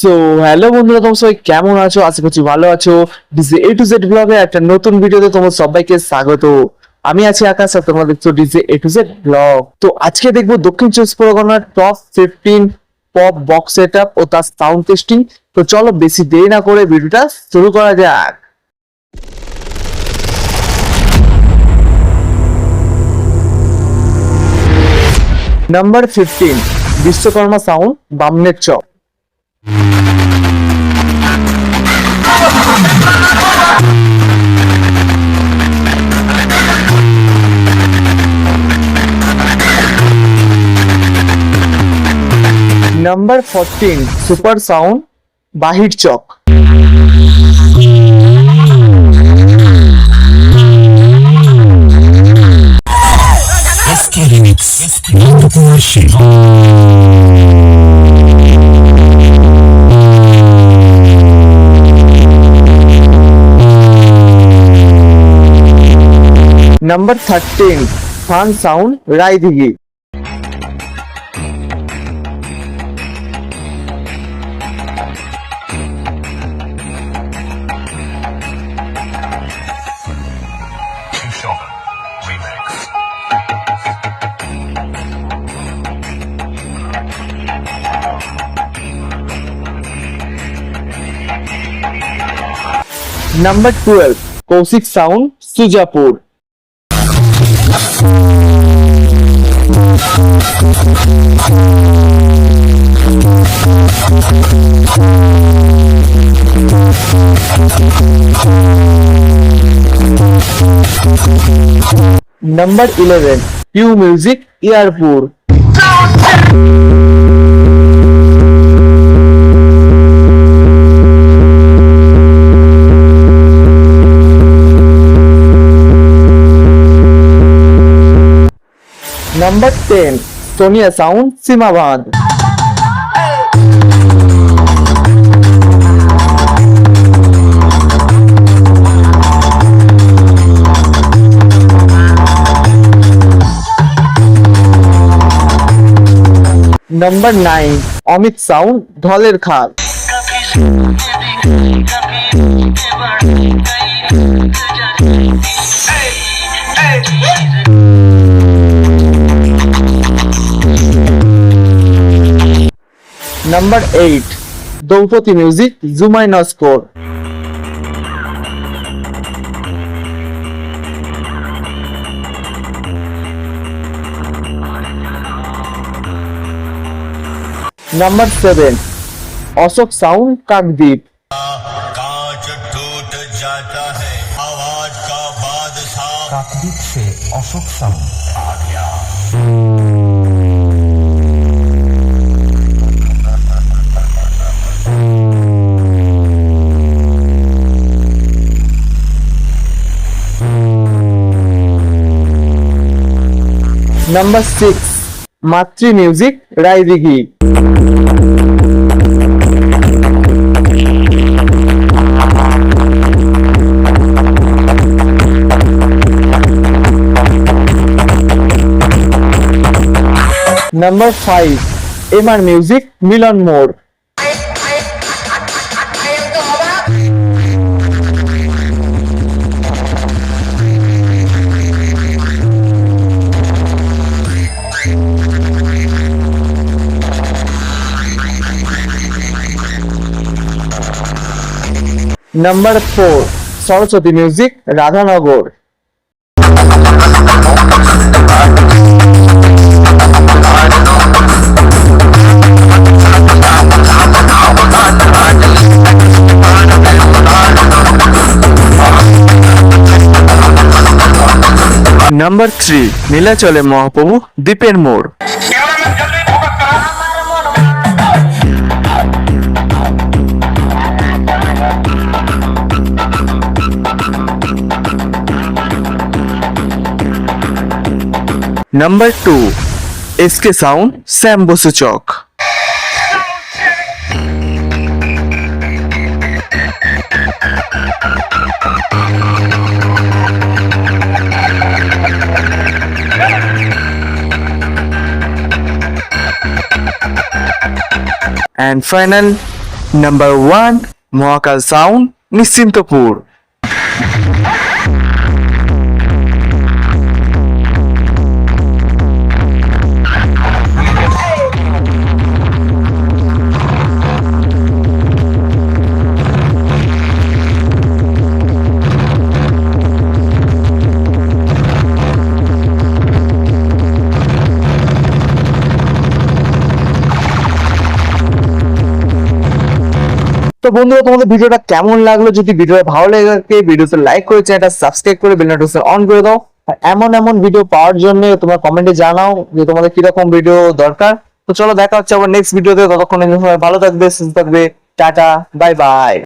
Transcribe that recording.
So hello বন্ধুরা, তোমরা সবাই কেমন আছো? আশা করছি ভালো আছো। ডিজে এ টু জেড ব্লগে একটা নতুন ভিডিওতে তোমাদের সবাইকে স্বাগত। আমি আছি আকাশ আর তোমরা দেখছো DJ A to Z blog. তো আজকে দেখবো দক্ষিণ চব্বিশ পরগনার টপ 15 পপ বক্স সেটআপ ও তার সাউন্ড টেস্টিং। তো চলো বেশি দেরি না করে ভিডিওটা শুরু করা যাক। নাম্বার 15, বিশ্বকর্মা সাউন্ড, বামনের চক। Number 14, super sound, Bahir Chak. SK remix Nandakumar Singh. Number 13, fun sound, Raidighi. Number 12, Kaushik sound, Sujapur. Number 11, Q music, Yarpur. Number 10, Sonia sound, Simabad. Number 9, Amit sound, ঢলের খাল। Number 8, Draupadi music, Jumaina score. Number 7, Ashok sound, Kakdwip. कांच टूट जाता है आवाज का बादशाह কাকদ্বীপ সে অশোক সাউন্ড आ गया। Number 6, Matri music, Raidighi. Number 5, MR music, Milan মোড়। Number 4, Saraswati music, Radhanagar. Number 3, নীলাচলে মহাপ্রভু, দ্বীপের মোড়। Number 2, SK sound, Shyam Basu Chak. And final, number 1 Mahakal sound Nischintapur. তো বন্ধুরা, তোমাদের ভিডিওটা কেমন লাগলো? যদি ভিডিওটা ভালো লেগে থাকে ভিডিওতে লাইক করে চ্যানেলটা সাবস্ক্রাইব করে বেল নোটিফিকেশন অন করে দাও। আর এমন এমন ভিডিও পাওয়ার জন্য তোমরা কমেন্টে জানাও যে তোমাদের কিরকম ভিডিও দরকার। তো চলো দেখা হচ্ছে আবার নেক্সট ভিডিওতে। ততক্ষণ সবাই ভালো থাকবে, সুস্থ থাকবে। Tata, bye bye.